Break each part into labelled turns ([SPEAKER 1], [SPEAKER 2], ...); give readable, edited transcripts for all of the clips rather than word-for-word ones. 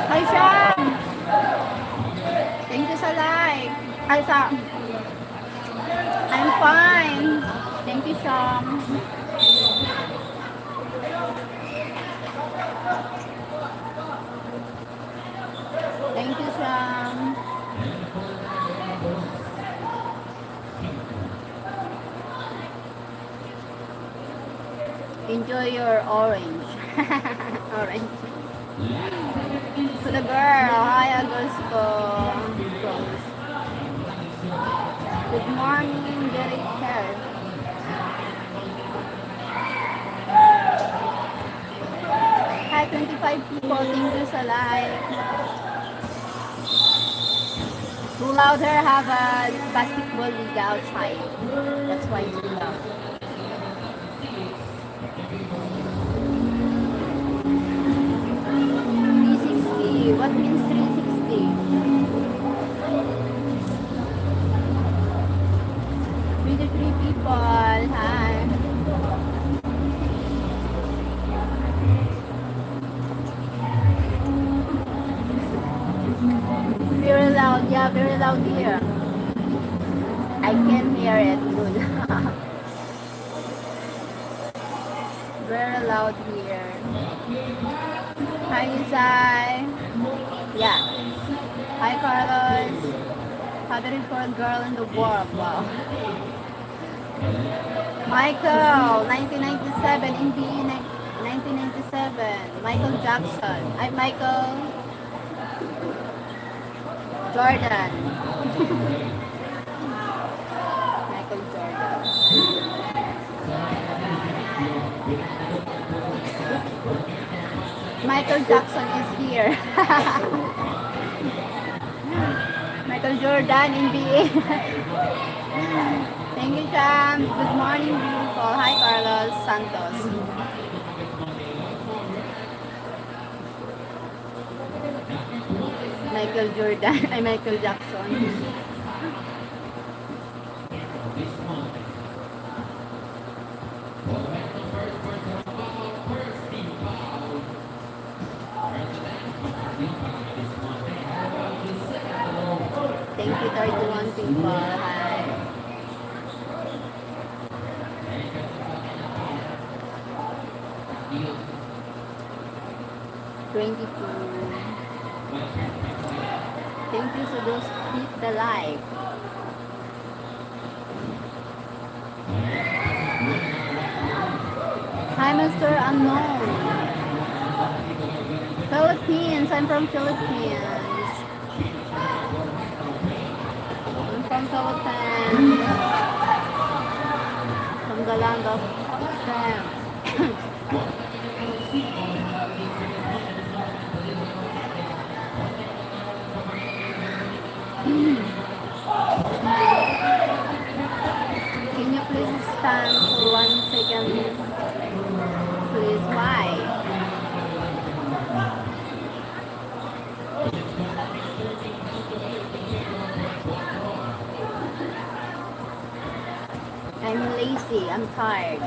[SPEAKER 1] Hi, Sham! Thank you sa like. Ay, sa... I'm fine. Thank you, Sham. Thank you, Sham. Enjoy your orange. Orange. To the girl. Hi, Augusto. Good morning, Derek Ted. Hi, 25 people. Thank you sa like. Too louder, have a basketball league outside. That's why it's too loud. What means 360? 23 people. Hi. Very loud. Yeah, very loud here. I can hear it good. Very loud here. Hi, Isai. Yeah. Hi, Carlos. Favorite for a girl in the world. Wow. Michael, 1997, NBA 1997. Michael Jackson. I'm Michael Jordan. Michael Jordan. Michael Jackson is here. Michael Jordan, NBA. Thank you, Sam. Good morning, beautiful. Hi, Carlos Santos. Michael Jordan. Ay, Michael Jackson. Thank you, 31 people. Hi. Thank you to those who hit the like. Hi, Mr. Unknown. Philippines. I'm from Philippines. I'm from Philippines. From the land of Hashem. Can you please stand for 1 second? Please, why? I'm lazy, I'm tired.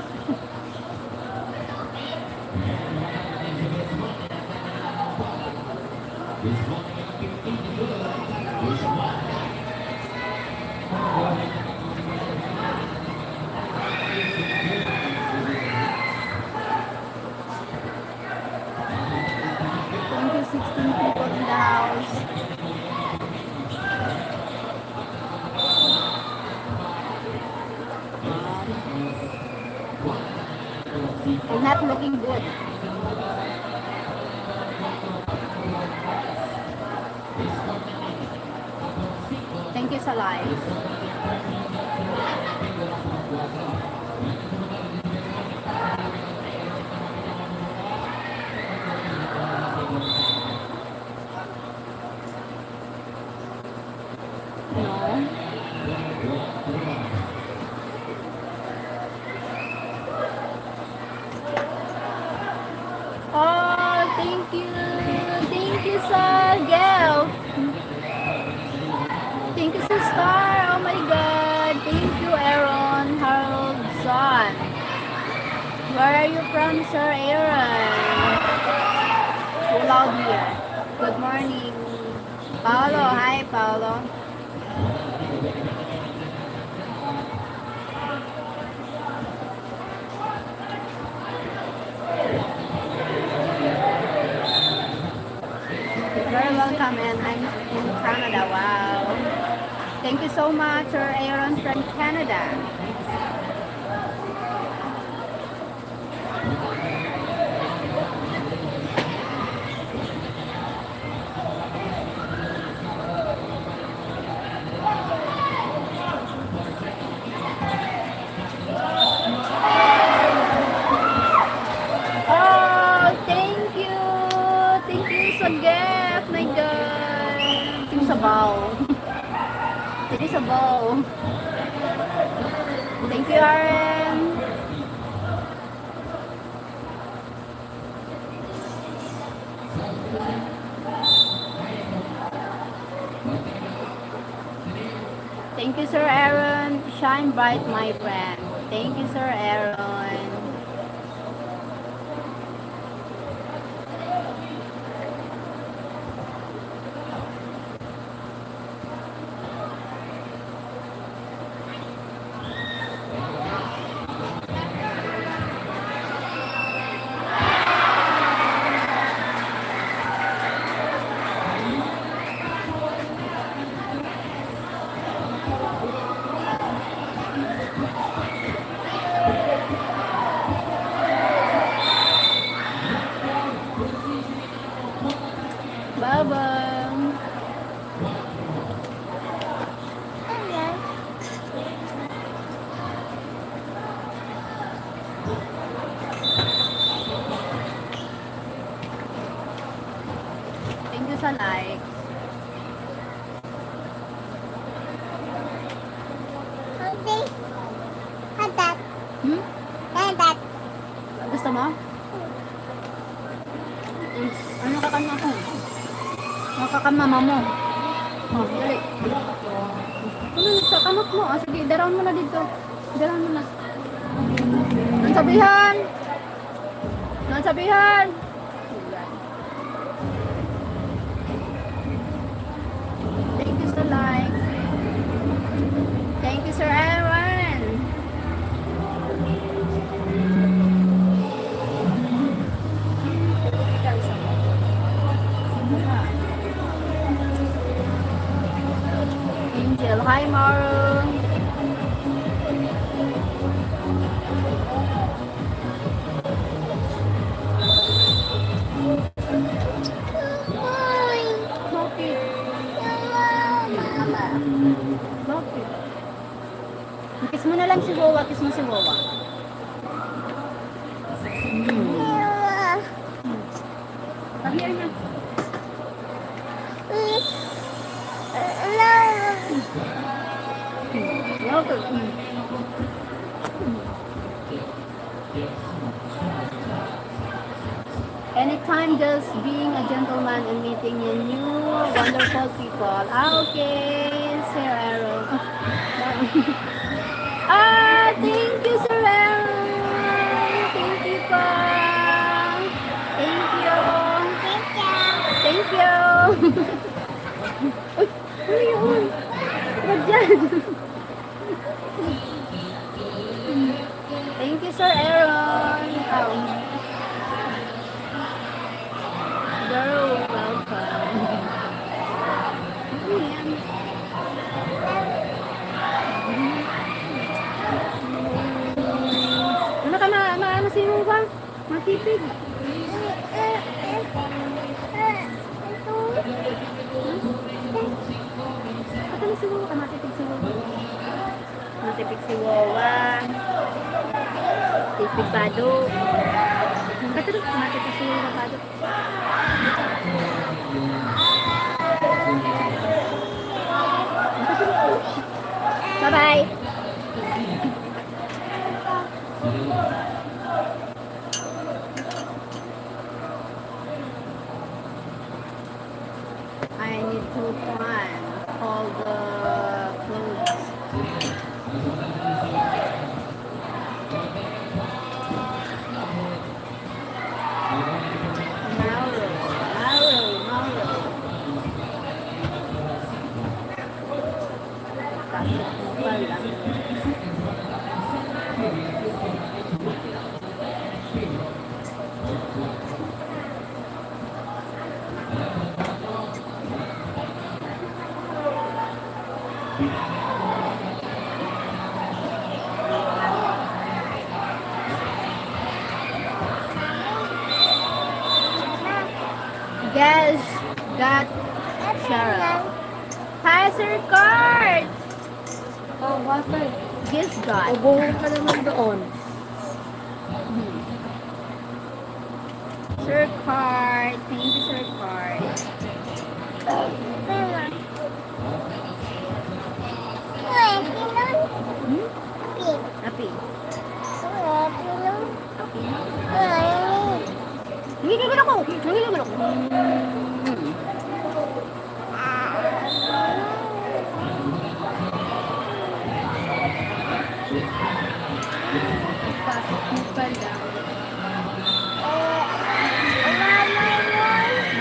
[SPEAKER 1] Thank you, 16 people in the house. I'm not looking good. Thank you sa live. Oh, thank you. Thank you, sir. star. Oh my God. Thank you, Aaron Haroldson. Where are you from, Sir Aaron? Loud here. Good morning. Paolo. Hi, Paolo. Very welcome, and I'm in Canada. Wow. Thank you so much, Sir Aaron from Canada. Oh, thank you. Thank you sa gift. My God. Thank you sa bow. Thank you sa bow. Thank you, Aaron. Thank you, Sir Aaron. Shine bright, my friend. Thank you, Sir Aaron. Bye-bye. Thank you sa likes. Gusto mo? Ano kakama ko? Makakamama mo. Oh, dali. Ano, sa kamot mo. Ah, sige, daroon mo na dito. Daroon mo na. Nansabihan! Nansabihan! Thank you sa like. Thank you, Sir Aaron. Angel, hi Mauro. Bakit? Kiss mo na lang si Wawa, kiss mo si Wawa. Come here na. Anytime, just being a gentleman and meeting new wonderful people. Ah, okay, Sir Aaron. Ah, thank you, Sir Aaron. Thank you pa. Thank you. Thank you. Uy, ano yun? Wag dyan. Thank you, Sir Aaron. Very welcome. Ano ka masino ba? Matipid. Ano si Wawa? Matipid si Wawa. Matipid si Wawa. Tipid Bado. Katulog, matipid si Wawa Bado. Bye-bye. I need to call the Guess got Sheryl. Hi, Sir Card!
[SPEAKER 2] Oh, bakit?
[SPEAKER 1] Guess got.
[SPEAKER 2] Ubungan ka naman doon.
[SPEAKER 1] Sir Card. Thank you, Sir Card. Api. Nagigigil ako. Nagigigil ako. Pasok mo pa lang.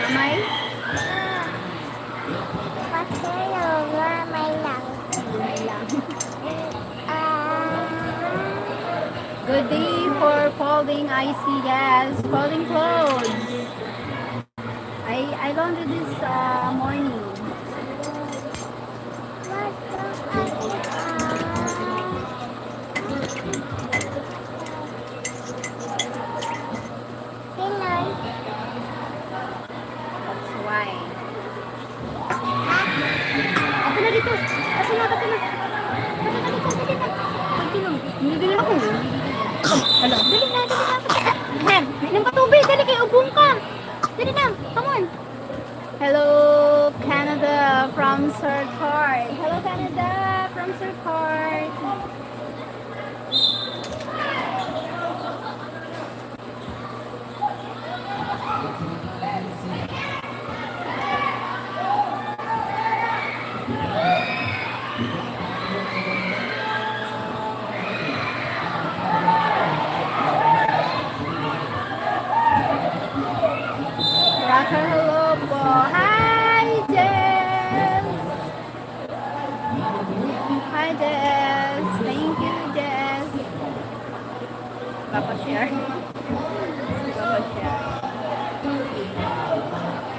[SPEAKER 1] Mamay? Mamay lang. Good day for folding. I see, yes. Folding clothes. I laundry this morning. That's why. Ato na dito. Ato na. Ato na dito. Continue. Nilibili ako. Hello. Dali na. Hem, nang katubig. Dali kayo. Ubong ka. Dali na. Come on. Hello, Canada from Sir Card. Hello, Canada from Sir Card. Rocker, hello po. Hi, Jess. Hi, Jess. Thank you, Jess. Papa-share. Papa-share.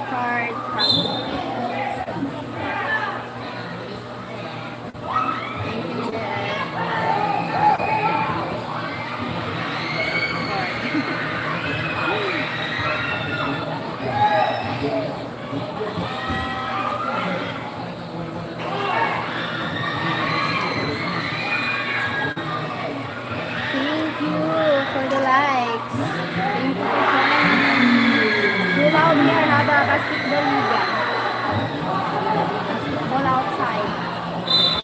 [SPEAKER 1] Card from Thank you, Jess. Thank you for the likes. Thank you for joining. Too loud here, Haba Basketball Liga. Basketball outside.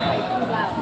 [SPEAKER 1] Way too loud.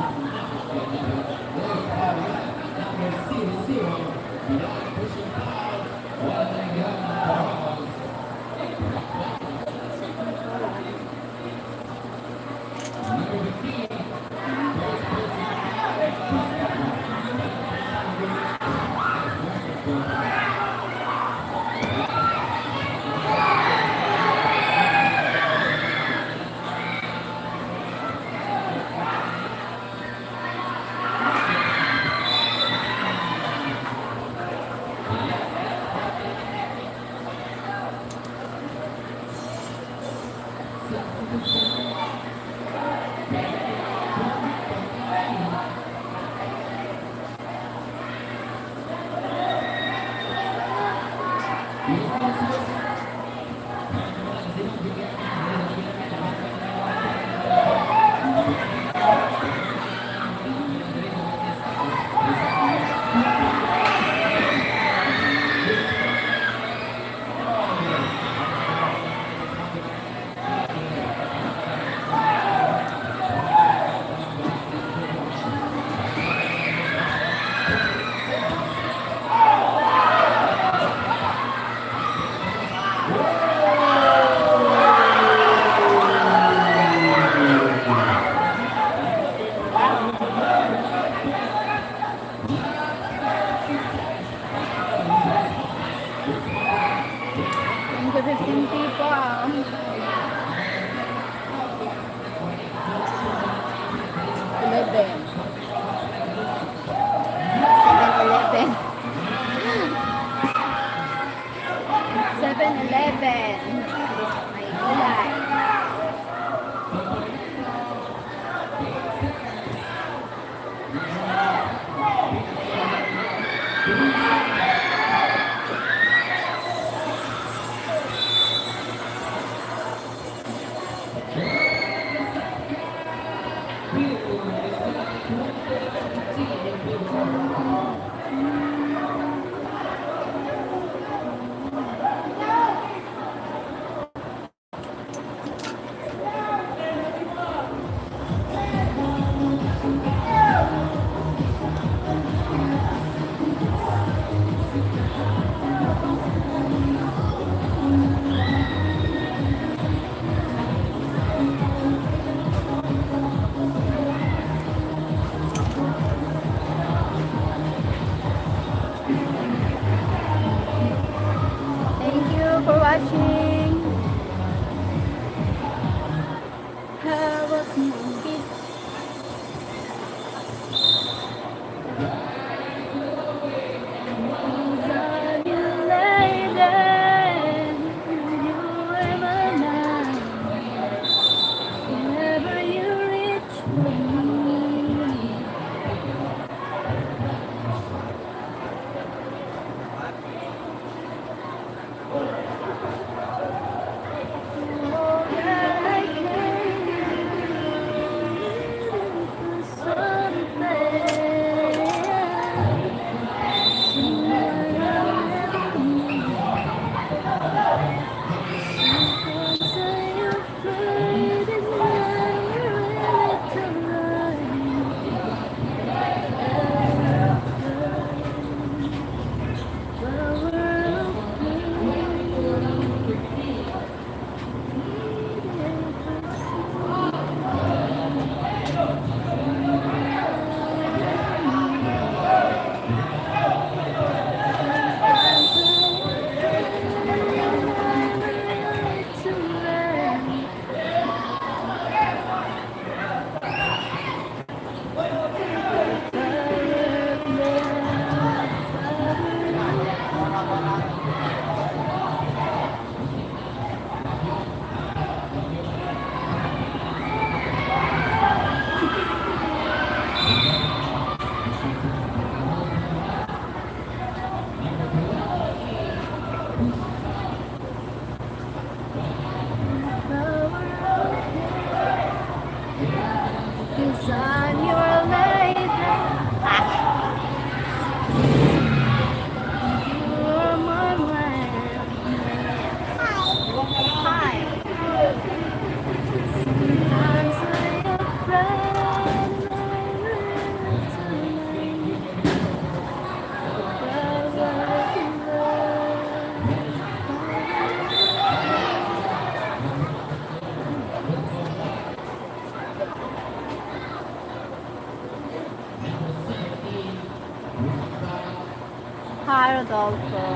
[SPEAKER 1] Hi, Rodolfo.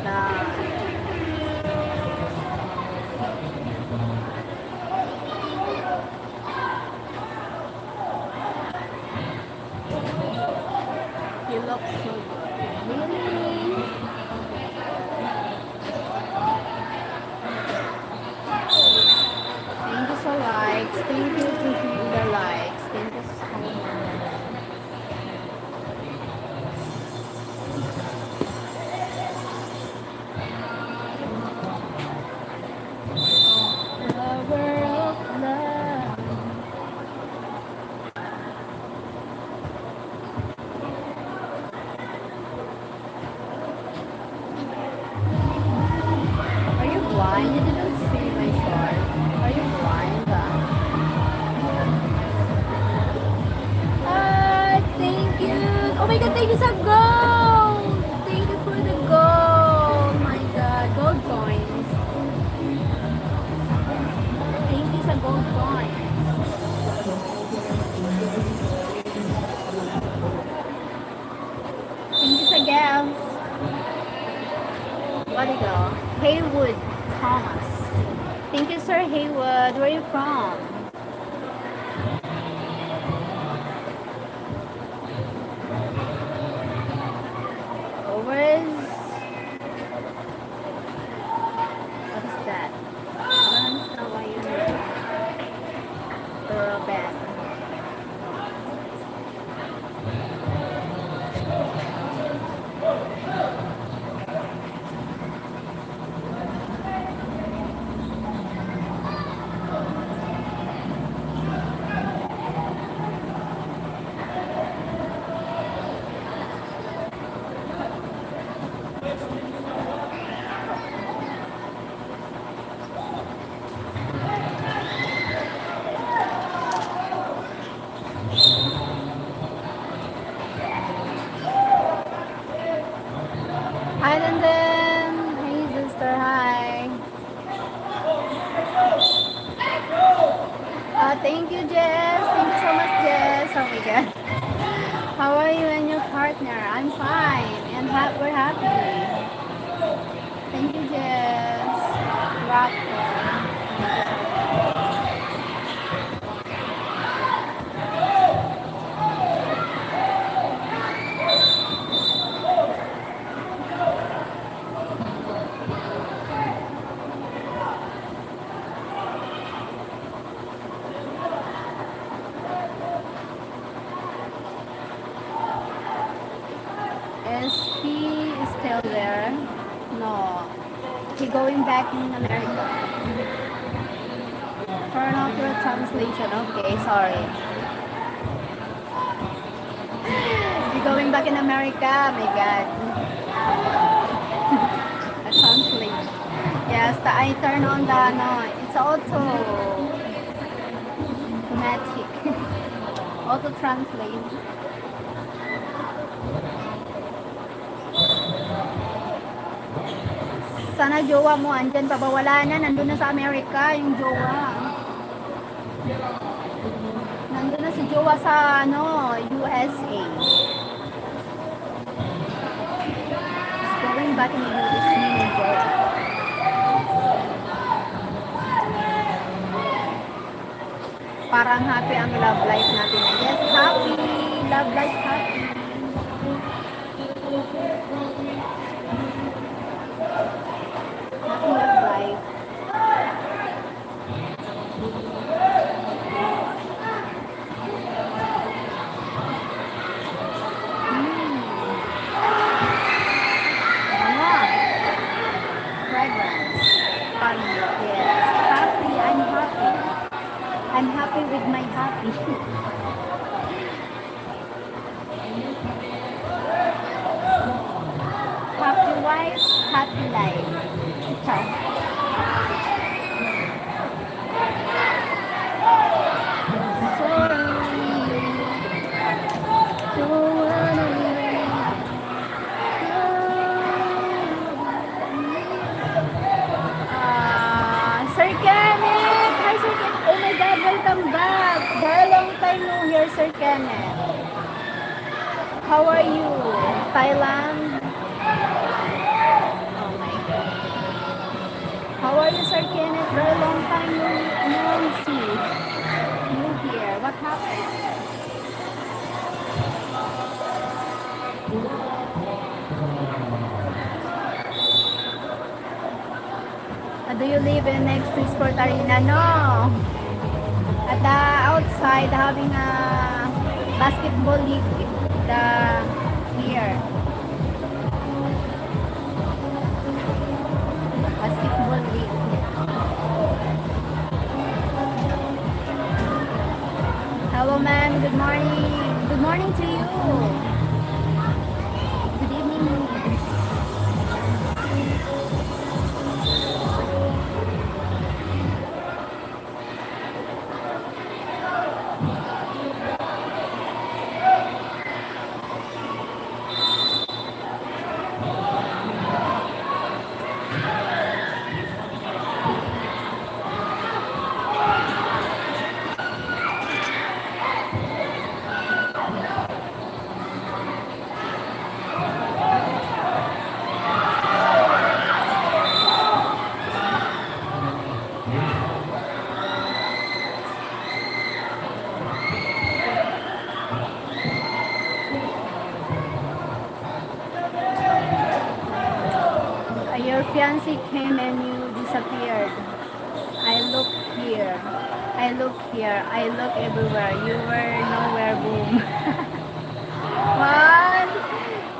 [SPEAKER 1] Nah. You look so good. Really? Thank you for likes. Thank you to the likes. Thank you so much. Lover of love. Are you blind? You didn't see my short. Are you blind? Thank you. Oh my god, thank you sa gold. Thank you for the gold. My god, gold coins. Thank you sa gold coins. Thank you sa gifts. What do you go? Haywood Thomas. Thank you, Sir Haywood. Where are you from? Where is... What is that? I don't understand why you're here. Girl bed. Hi, London. Hey, sister. Hi. Thank you, Jess. Thank you so much, Jess. Oh my god. How are you and your partner? I'm fine. And we're happy. Thank you, Jess. Rock. Is he still there? No. He going back in America. Turn off your translation. Okay, sorry. He going back in America. My God. I translate. Yes, I turn on the no. It's automatic. Auto translate. Sana jowa mo andyan pa ba? Wala na, nandun na sa Amerika yung jowa. Nandun na si jowa sa USA. He's going back in the USA yung jowa. Parang happy ang love life natin. Yes, happy. Love life happy. Happy love life. Fragrance. Fun. Yes. Happy. I'm happy. I'm happy with my happy. Happy wife, happy life. Ciao. Sir Kenneth! Hi, Sir Kenneth! Oh my God, welcome back! Very long time no here, Sir Kenneth. How are you? Thailand? Oh my god. How are you, Sir Kenneth? Very long time no see. New here. What happened? Do you live in next to Sport Arena? No. At the outside having a basketball league. The here. Basketball league. Hello ma'am, good morning. Good morning to you. Good evening. Your fiancé came and you disappeared. I look here. I look here. I look everywhere. You were nowhere. Boom. What?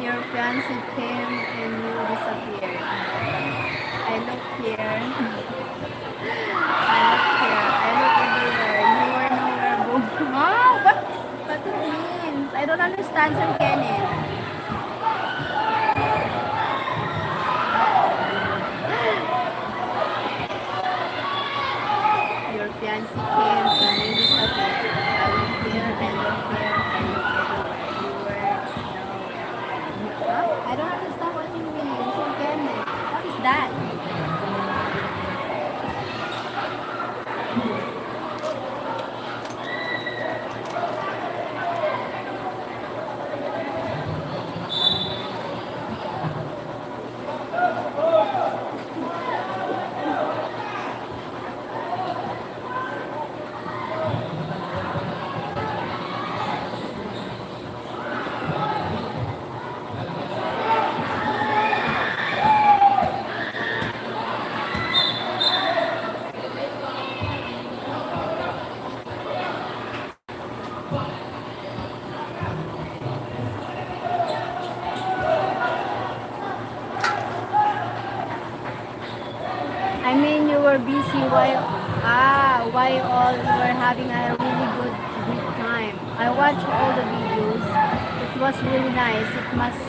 [SPEAKER 1] Your fiancé came and you disappeared. I look here. I look here. I look everywhere. You were nowhere. Boom. Wow. What it means? I don't understand, Sir Kenneth. Your fiancé came and you disappeared. I look here, I look here, I look everywhere. You were nowhere. Huh? I don't understand what you mean. So Kenneth, what is that? I mean, you were busy while all you were having a really good time. I watched all the videos. It was really nice. It must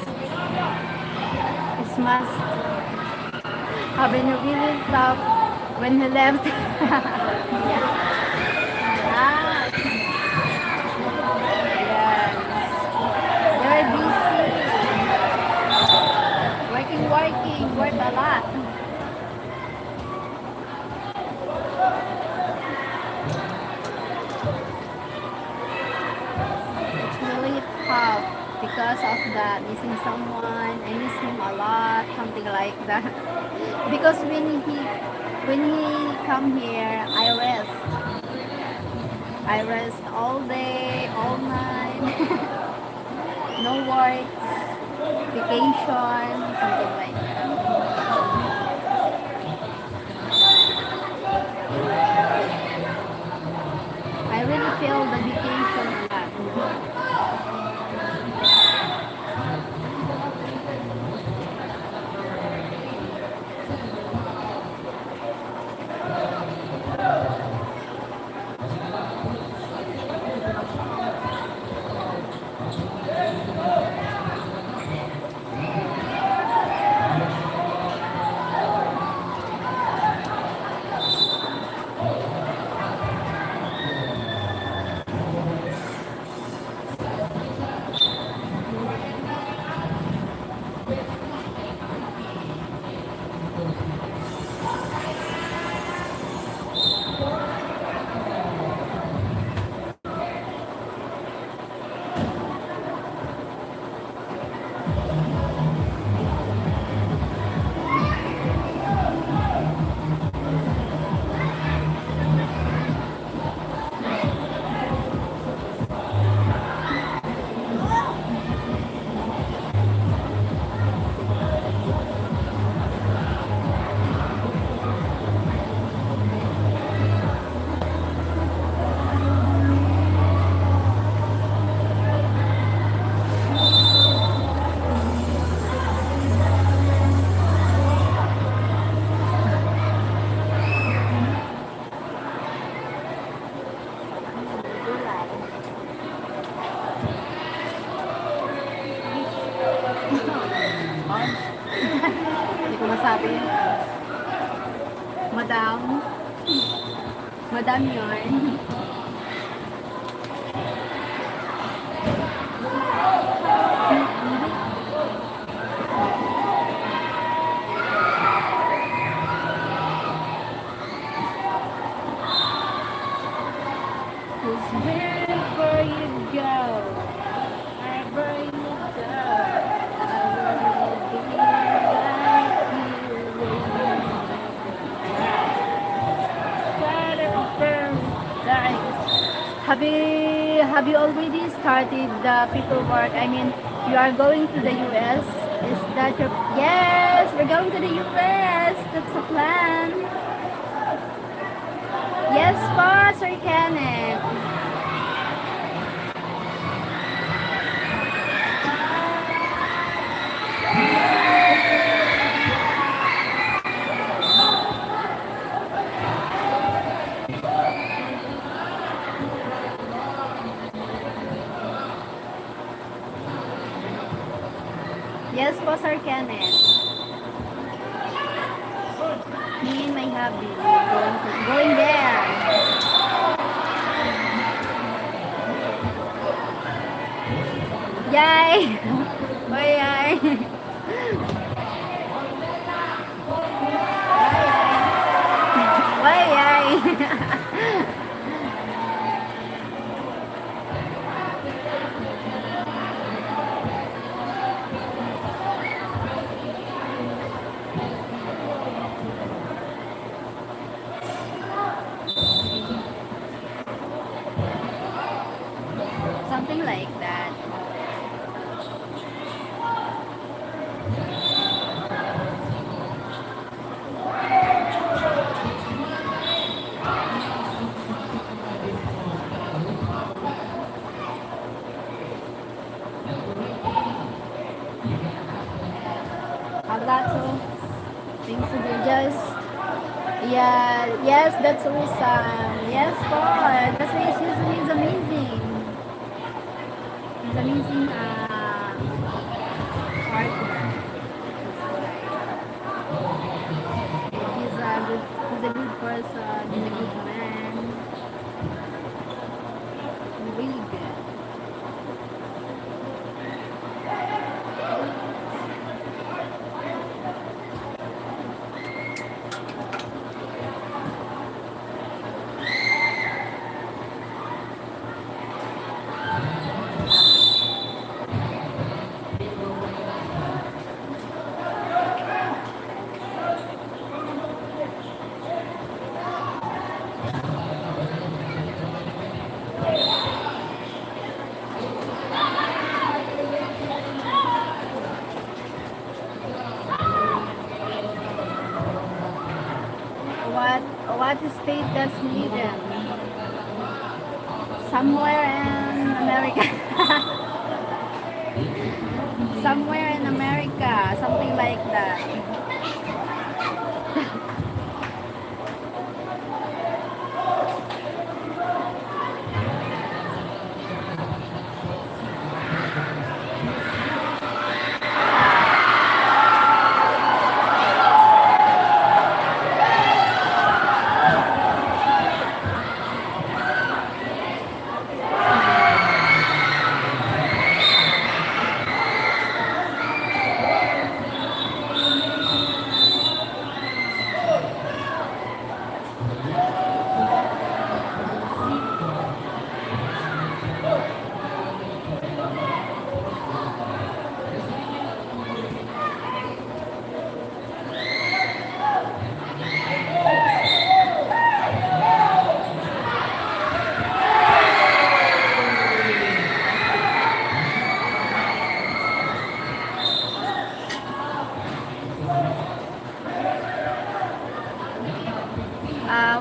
[SPEAKER 1] have been really tough when he left. Yeah. Ah, yes. Very busy. Work a lot. It's really tough because of that missing someone. I miss him a lot, something like that. Because when he come here, I rest all day, all night. No work, vacation, something like that. I really feel the vacation a lot. Madam. Madam yarn. Cause wherever you go, wherever you go, I will be right here. Have you already started the paperwork? I mean, you are going to the US. Is that your yes? We're going to the US. That's a plan. Yes, boss, Sir Kenneth. Yes po, Sir Kenneth. Me and my hubby going there. Yay! Oy, yay! Oy, yay! Something like that. Abrazo. Thanks to you. Just yeah, yes, that's awesome. Yes, Paul. That's why he's amazing. He's amazing partner. He's a good person. He's a good man. Really good. What state does he live in? Somewhere in America. Somewhere in America, something like that.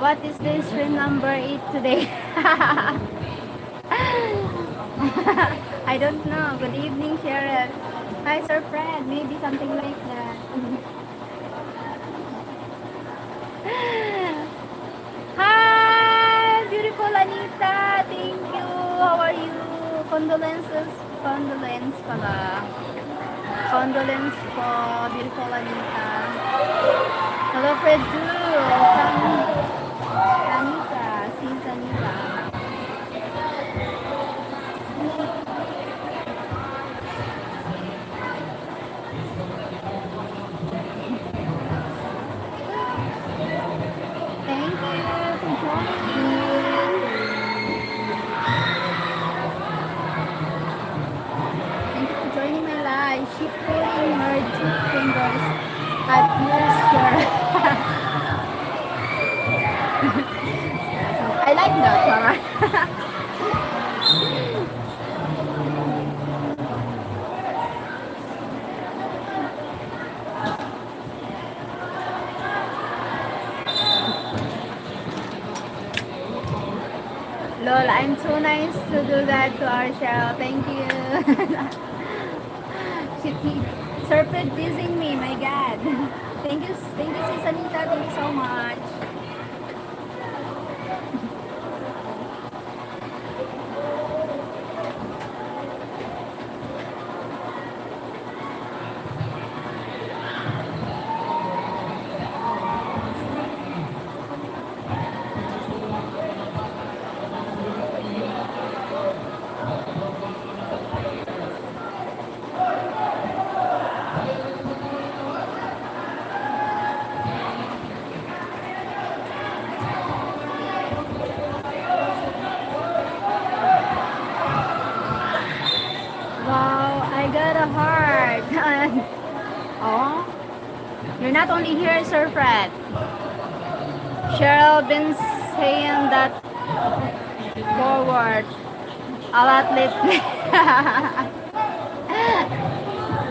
[SPEAKER 1] What is the stream number 8 today? I don't know. Good evening, Sheryl. Hi, Sir Fred. Maybe something like that. Hi, beautiful Anita. Thank you. How are you? Condolences. Condolence pala. Condolence po, beautiful Anita. Hello, Fred too. I like that, alright. Lol, I'm too nice to do that to our Cheryl. Thank you. Serpent teasing me, my god. Thank you, Sis Anita. Thank you so much. Wow, I got a heart. Oh, you're not only here, Sir Fred. Cheryl been saying that forward a lot lately.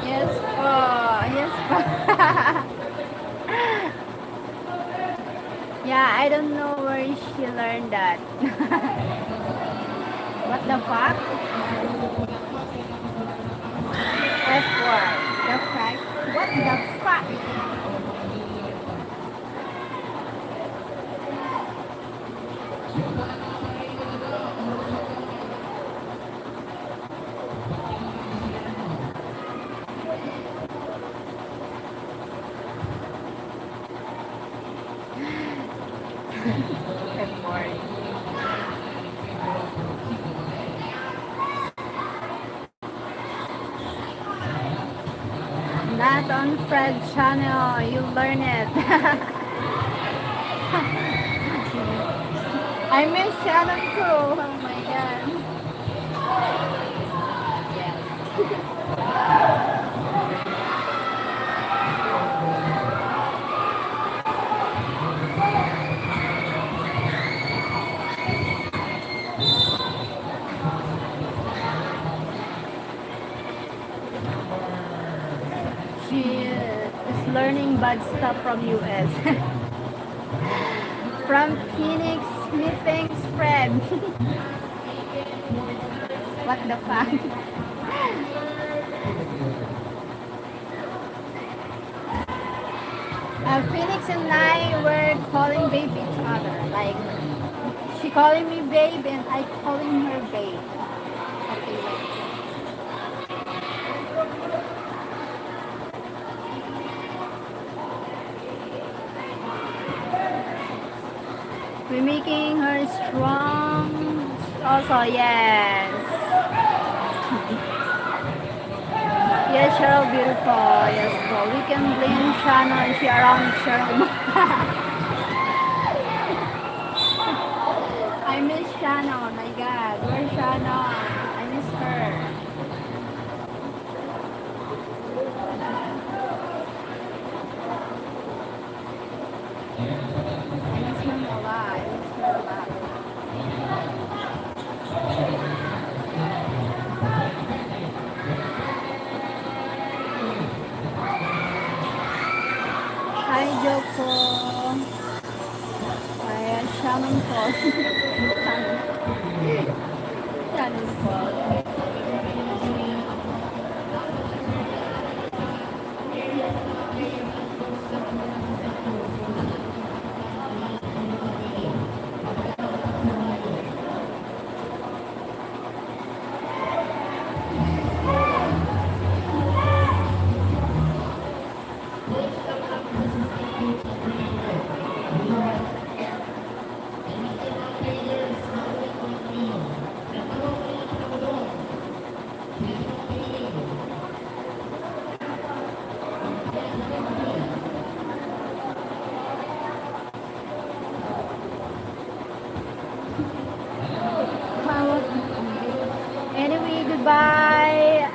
[SPEAKER 1] Yes po. Yes po. Yeah, I don't know where she learned that. What the fuck? F word. The fuck? What the fuck? F word. Not on Fred channel. You learn it. I miss Shannon too. Oh my god. She is learning bad stuff from US. From Phoenix, methinks Fred. What the fuck? Phoenix and I were calling babe each other. Like, she calling me babe and I calling her babe. Okay, like, we're making her strong. Also, yes. Yes, Cheryl, beautiful. Yes, bro. We can blame Shana and she around Cheryl. I miss Shana. Oh my god. Where's Shana? I miss her. I miss her a lot. I miss her a lot. Hi, Joko. Hi, Shannon Paul. Shannon Paul. Anyway, goodbye,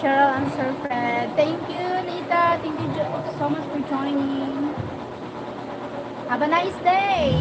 [SPEAKER 1] Cheryl and Sir Fred. Thank you, Nita. Thank you so much for joining. Have a nice day.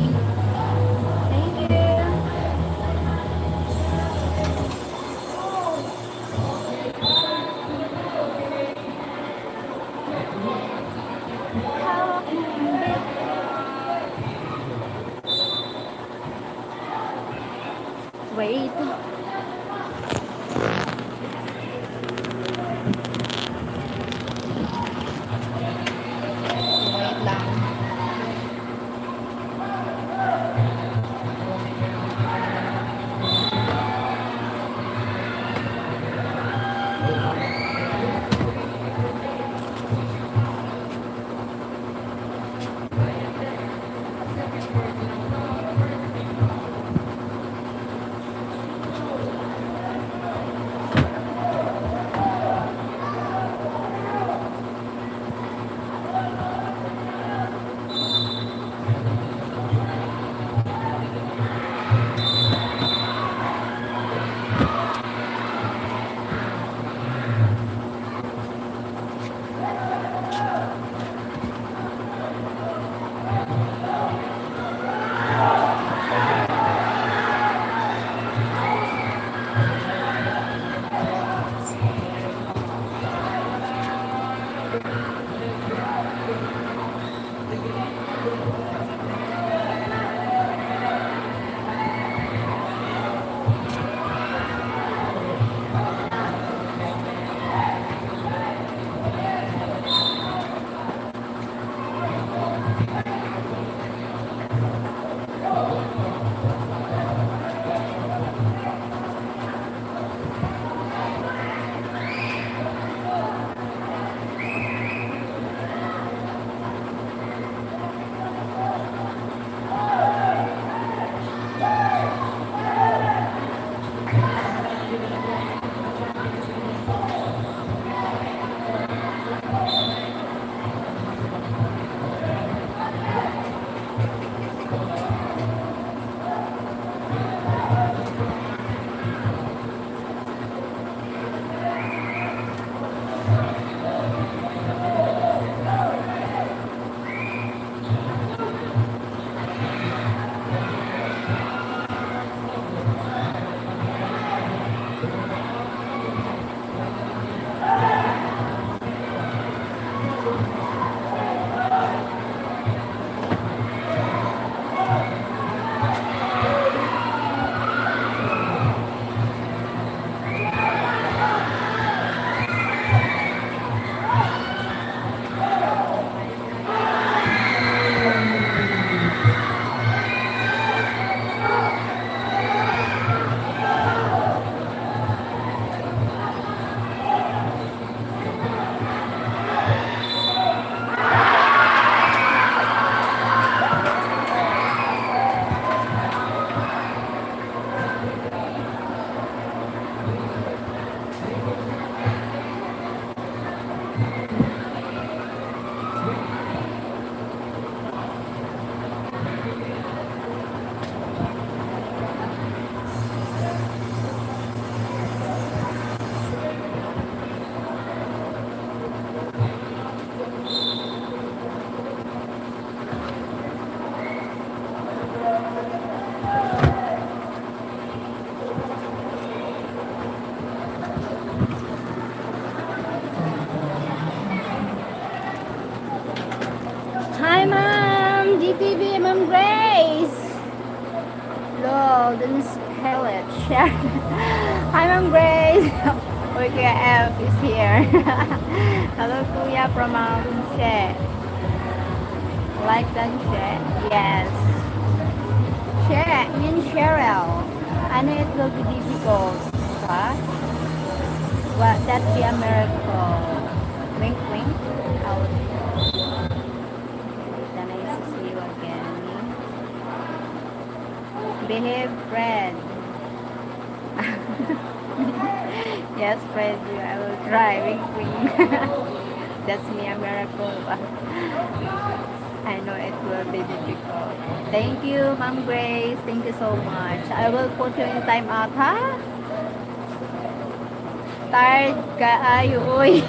[SPEAKER 1] Golden spell it. Share. Hi, Ma'am Grace. Kuya F is here. Hello, Kuya from She. Like that, She? Yes. She, mean Sheryl. I know it will be difficult. Huh? But that be a miracle. Wink, wink. Out. Then I see you again. Behave, Fred. Yes, Fred, I will try. Wink, wink. That's me a miracle. I know it will be difficult. Thank you, Ma'am Grace. Thank you so much. I will put you in time out, ha? Tired ka ay, uy.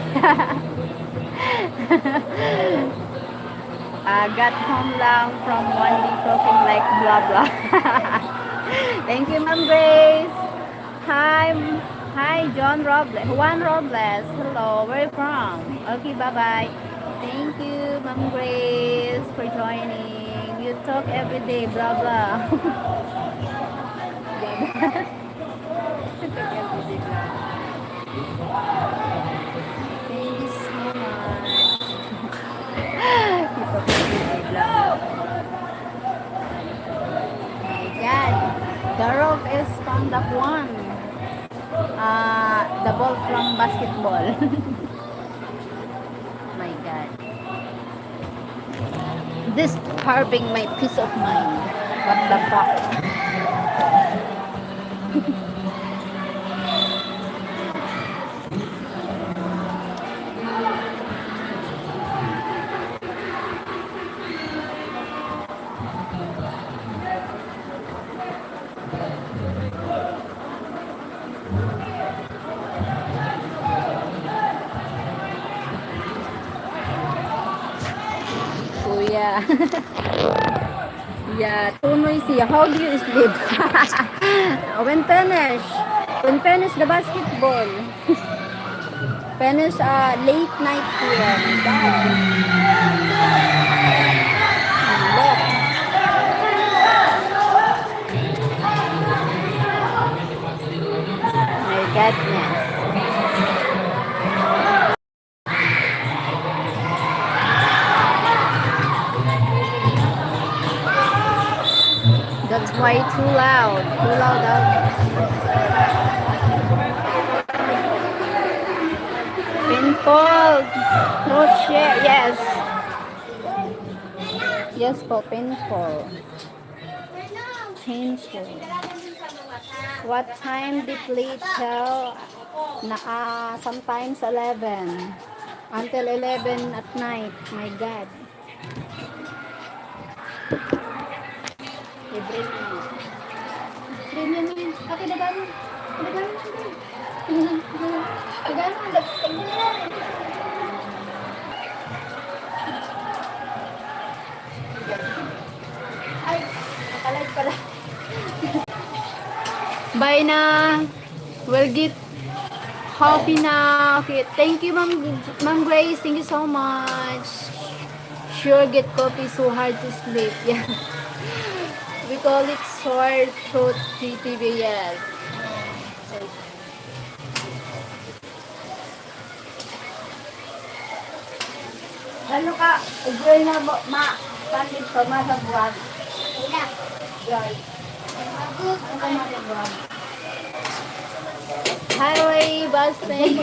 [SPEAKER 1] Got home lang from one day talking like blah blah. Thank you, Ma'am Grace. Hi, hi, John Robles. Juan Robles. Hello, where are you from? Okay, bye-bye. Thank you, Ma'am Grace, for joining. You talk every day, blah blah. You talk every day, blah blah. Thank you so much. You talk every day, blah blah. My God, the rope is from the one. The ball from basketball. My God. Disturbing my peace of mind. What the fuck? Kuya. Yeah, too noisy. How do you sleep? When finish the basketball. Finish late night here. Look. My goodness. That's why too loud. Too loud out. Pinfall. Crochet. Yes. Yes po, pinfall. Painful. What time did they tell? Sometimes 11. Until 11 at night. My God. Every night. Premium yun. Okay, nagano. Nagano. Nagano. Ay, nakalive pala. Bye na. We'll get coffee na. Okay, thank you, Ma'am Grace. Thank you so much. Sure, get coffee so hard to sleep. Yeah. We call it sore throat TTV, yes. Ano ka? Enjoy na mo, ma. Pandit ko, masabuhan. Ina. Enjoy. Highway bus thing.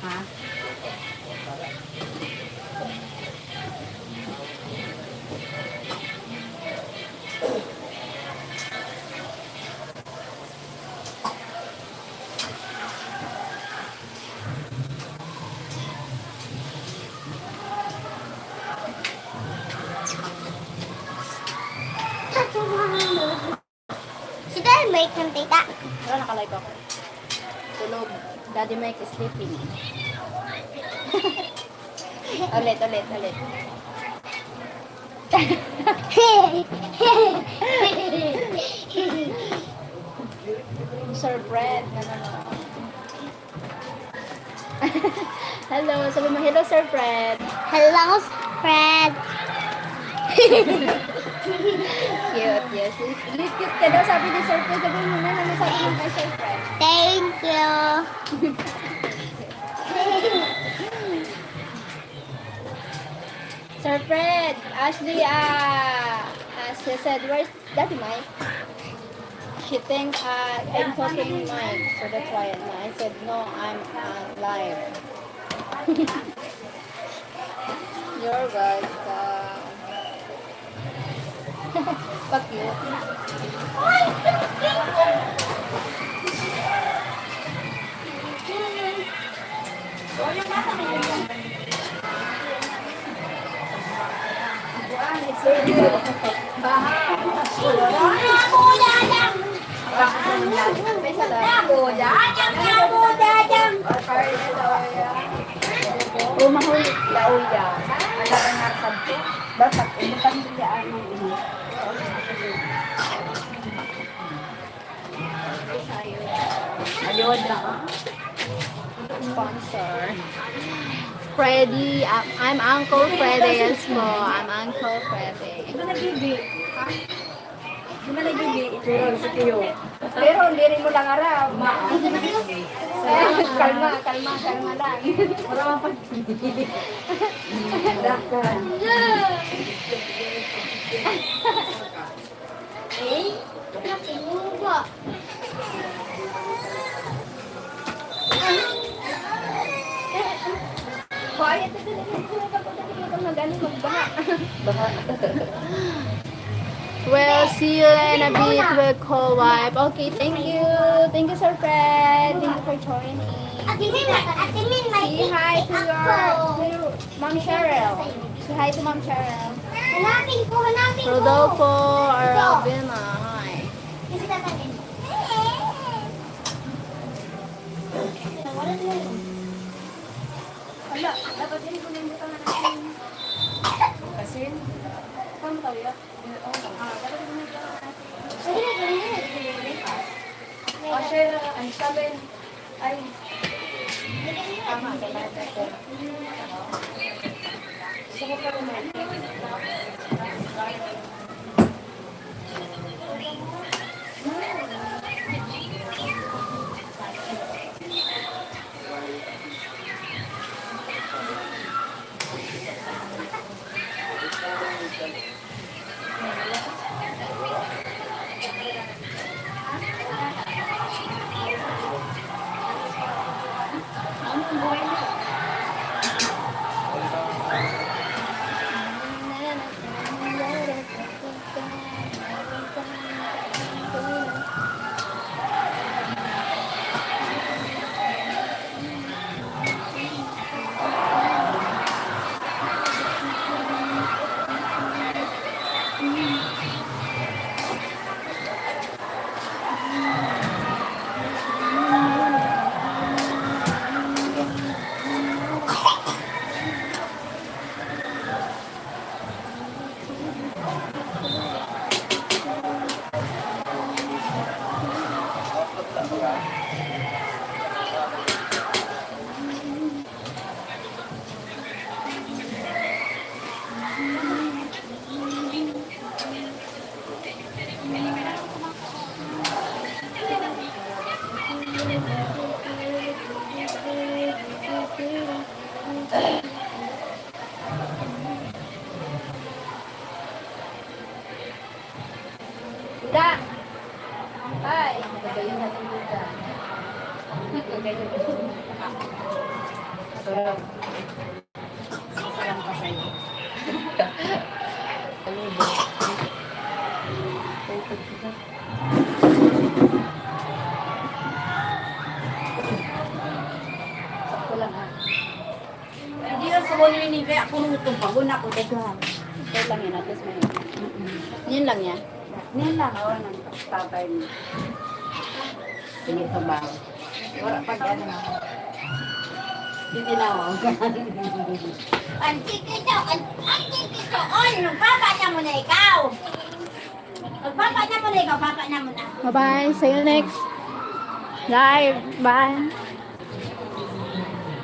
[SPEAKER 1] Ha?
[SPEAKER 3] Should I make him take that?
[SPEAKER 1] Pero nakalike ako. Tulog. Daddy Mike is sleeping. ulit. Sir Fred. Hello. Sabi mo, hello, Sir Fred.
[SPEAKER 3] Hello, Fred.
[SPEAKER 1] Cute. Yes. Cute ka daw, sabi ni Sir Fred. Sabi mo na, ano sabi mo kay Sir Fred?
[SPEAKER 3] Thank you.
[SPEAKER 1] Sir Fred, Ashley, she said, where's Daddy Mike? She thinks I'm talking Mike, so that's why I said, no, I'm live. You're welcome. Fuck you.
[SPEAKER 2] Rumahuli daw ya. Ada na sabto. Batak umutan dia ano ini. Ayun na.
[SPEAKER 1] Sponsor. Freddy, I'm Uncle Freddy as po. I'm Uncle Freddy.
[SPEAKER 2] Ito nagibi. Ha? Di ba nagibi? Ito sa tiyo. Pero hindi rin mo lang araw.
[SPEAKER 1] Kalma lang.
[SPEAKER 2] Wala mang pag... Dakan.
[SPEAKER 3] Eh? Nakinuba.
[SPEAKER 1] Quiet na Well, see you in a bit with Call Wipe. Okay, thank you. Thank you, Sir Fred. Thank you for joining. Say hi to your Mom Cheryl. Say hi to Mom Cheryl.
[SPEAKER 3] Hanapin ko.
[SPEAKER 1] Rodolfo or Robina. Hi.
[SPEAKER 2] Wala, dapat din ko nang butang natin. Kasin? Kung tayo? Dapat din ko nang butang natin. O siya, ang sabi, ay, tama, kailangan natin. Gusto ko pa naman.
[SPEAKER 1] Da! Hi!
[SPEAKER 2] Sarap. Sarap ka sa'yo. Alibo. Sakto lang ha. Hindi na sa muli ni kaya ako nutong pagod na ako daghan.
[SPEAKER 1] Wait lang yan, at least may... Yun lang yan.
[SPEAKER 2] Yan lang ako ng tatay niya. Sige sa baho. Wala pag ano na. Hindi na ako.
[SPEAKER 3] Ang tikito. Oy, nagpapa niya mo na ikaw. Nagpapa niya mo na ikaw, papa niya mo na.
[SPEAKER 1] Bye-bye. See you next live. Bye.